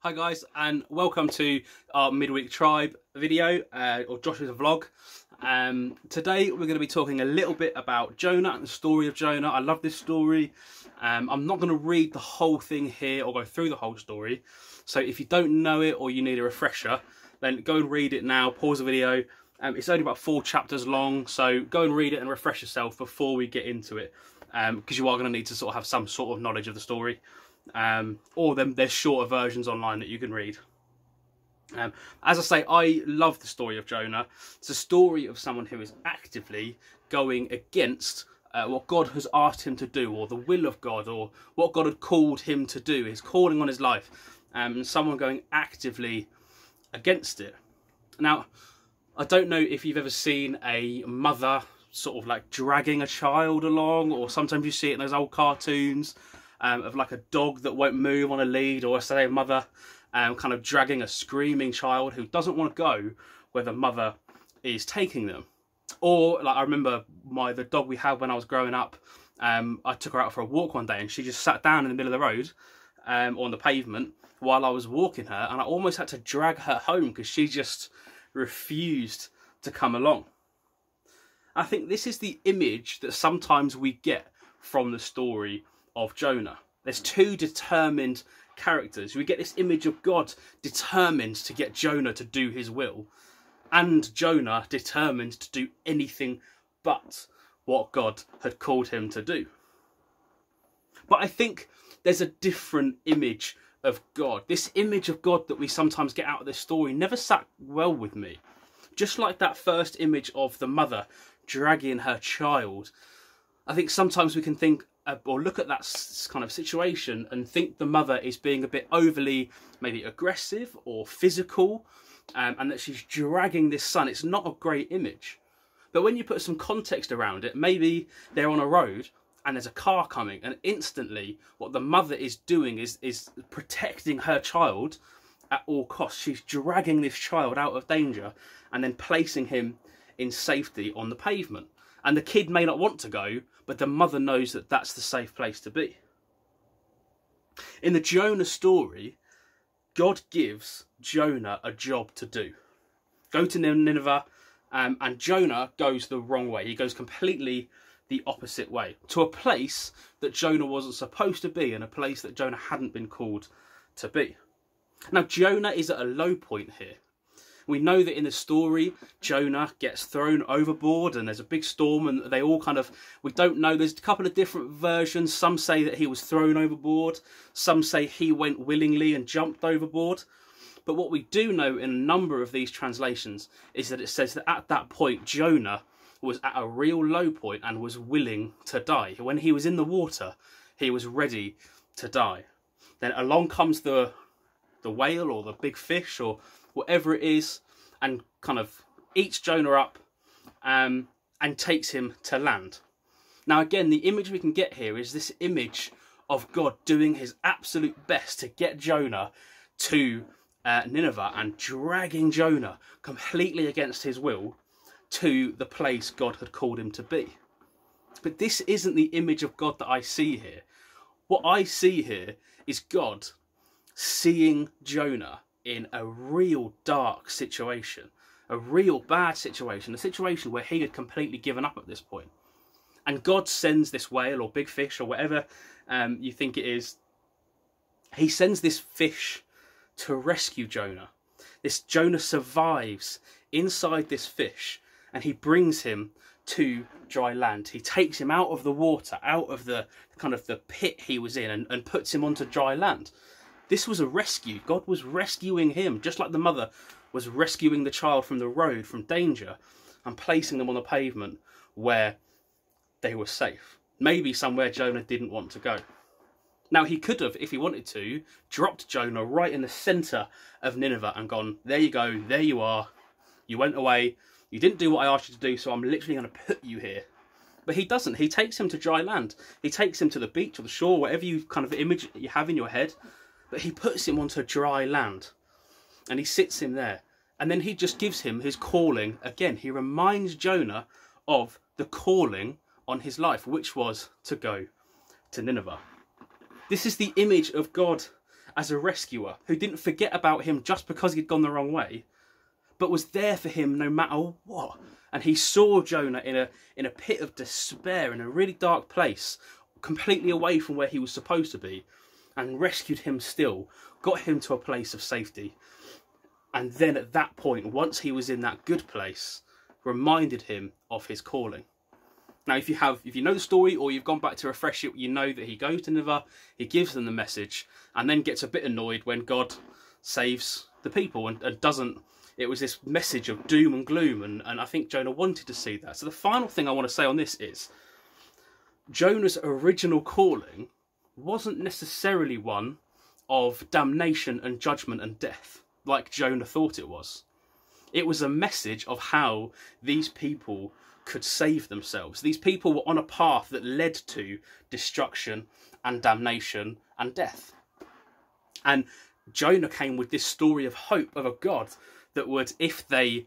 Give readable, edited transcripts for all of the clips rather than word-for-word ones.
Hi guys, and welcome to our midweek tribe video, or Josh's vlog. Today we're going to be talking a little bit about Jonah and the story of Jonah. I love this story. I'm not going to read the whole thing here or go through the whole story. So if you don't know it or you need a refresher, then go and read it now, pause the video. It's only about 4 chapters long, so go and read it and refresh yourself before we get into it. Because you are going to need to sort of have some sort of knowledge of the story. Or there's shorter versions online that you can read. As I say, I love the story of Jonah. It's a story of someone who is actively going against what God has asked him to do, or the will of God, or what God had called him to do, his calling on his life, and someone going actively against it. Now, I don't know if you've ever seen a mother sort of like dragging a child along, or sometimes you see it in those old cartoons of like a dog that won't move on a lead, or say a mother kind of dragging a screaming child who doesn't want to go where the mother is taking them. Or like I remember the dog we had when I was growing up, I took her out for a walk one day and she just sat down in the middle of the road on the pavement while I was walking her, and I almost had to drag her home because she just refused to come along. I think this is the image that sometimes we get from the story of Jonah. There's 2 determined characters. We get this image of God determined to get Jonah to do his will, and Jonah determined to do anything but what God had called him to do. But I think there's a different image of God. This image of God that we sometimes get out of this story never sat well with me. Just like that first image of the mother dragging her child, I think sometimes we can think or look at that kind of situation and think the mother is being a bit overly maybe aggressive or physical, and that she's dragging this son. It's not a great image. But when you put some context around it, maybe they're on a road and there's a car coming, and instantly what the mother is doing is protecting her child at all costs. She's dragging this child out of danger and then placing him in safety on the pavement. And the kid may not want to go, but the mother knows that that's the safe place to be. In the Jonah story, God gives Jonah a job to do. Go to Nineveh, and Jonah goes the wrong way. He goes completely the opposite way, to a place that Jonah wasn't supposed to be, and a place that Jonah hadn't been called to be. Now, Jonah is at a low point here. We know that in the story, Jonah gets thrown overboard and there's a big storm, and they all kind of, we don't know, there's a couple of different versions. Some say that he was thrown overboard. Some say he went willingly and jumped overboard. But what we do know in a number of these translations is that it says that at that point, Jonah was at a real low point and was willing to die. When he was in the water, he was ready to die. Then along comes the whale or the big fish or whatever it is, and kind of eats Jonah up and takes him to land. Now again, the image we can get here is this image of God doing his absolute best to get Jonah to Nineveh, and dragging Jonah completely against his will to the place God had called him to be. But this isn't the image of God that I see here. What I see here is God seeing Jonah in a real dark situation, a real bad situation, a situation where he had completely given up at this point. And God sends this whale or big fish or whatever you think it is. He sends this fish to rescue Jonah. This Jonah survives inside this fish, and he brings him to dry land. He takes him out of the water, out of the kind of the pit he was in, and puts him onto dry land. This was a rescue. God was rescuing him, just like the mother was rescuing the child from the road, from danger, and placing them on the pavement where they were safe. Maybe somewhere Jonah didn't want to go. Now, he could have, if he wanted to, dropped Jonah right in the centre of Nineveh and gone, there you go, there you are. You went away, you didn't do what I asked you to do, so I'm literally going to put you here. But he doesn't. He takes him to dry land. He takes him to the beach or the shore, whatever you kind of image you have in your head. But he puts him onto dry land, and he sits him there. And then he just gives him his calling again. He reminds Jonah of the calling on his life, which was to go to Nineveh. This is the image of God as a rescuer, who didn't forget about him just because he'd gone the wrong way, but was there for him no matter what. And he saw Jonah in a pit of despair, in a really dark place, completely away from where he was supposed to be, and rescued him still, got him to a place of safety. And then at that point, once he was in that good place, reminded him of his calling. Now, if you know the story, or you've gone back to refresh it, you know that he goes to Nineveh, he gives them the message, and then gets a bit annoyed when God saves the people and doesn't. It was this message of doom and gloom, and I think Jonah wanted to see that. So the final thing I want to say on this is, Jonah's original calling wasn't necessarily one of damnation and judgment and death, like Jonah thought it was. It was a message of how these people could save themselves. These people were on a path that led to destruction and damnation and death. And Jonah came with this story of hope, of a God that would, if they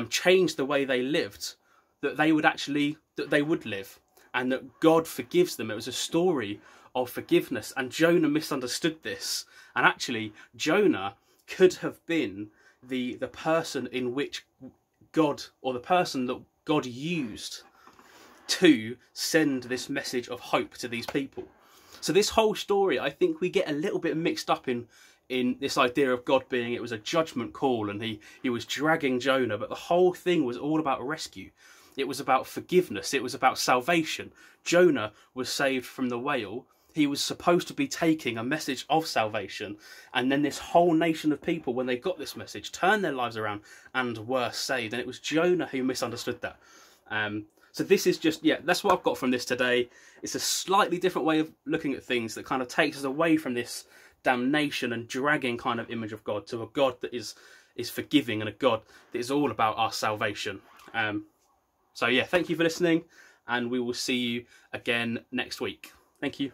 changed the way they lived, that they would live, and that God forgives them. It was a story of forgiveness, and Jonah misunderstood this. And actually, Jonah could have been the person in which God, or the person that God used to send this message of hope to these people. So this whole story, I think we get a little bit mixed up in this idea of God being, it was a judgment call and he was dragging Jonah, but the whole thing was all about rescue. It was about forgiveness. It was about salvation. Jonah was saved from the whale. He was supposed to be taking a message of salvation, and then this whole nation of people, when they got this message, turned their lives around and were saved. And it was Jonah who misunderstood that. So this is just, that's what I've got from this today. It's a slightly different way of looking at things that kind of takes us away from this damnation and dragging kind of image of God to a God that is forgiving, and a God that is all about our salvation. So yeah, thank you for listening, and we will see you again next week. Thank you.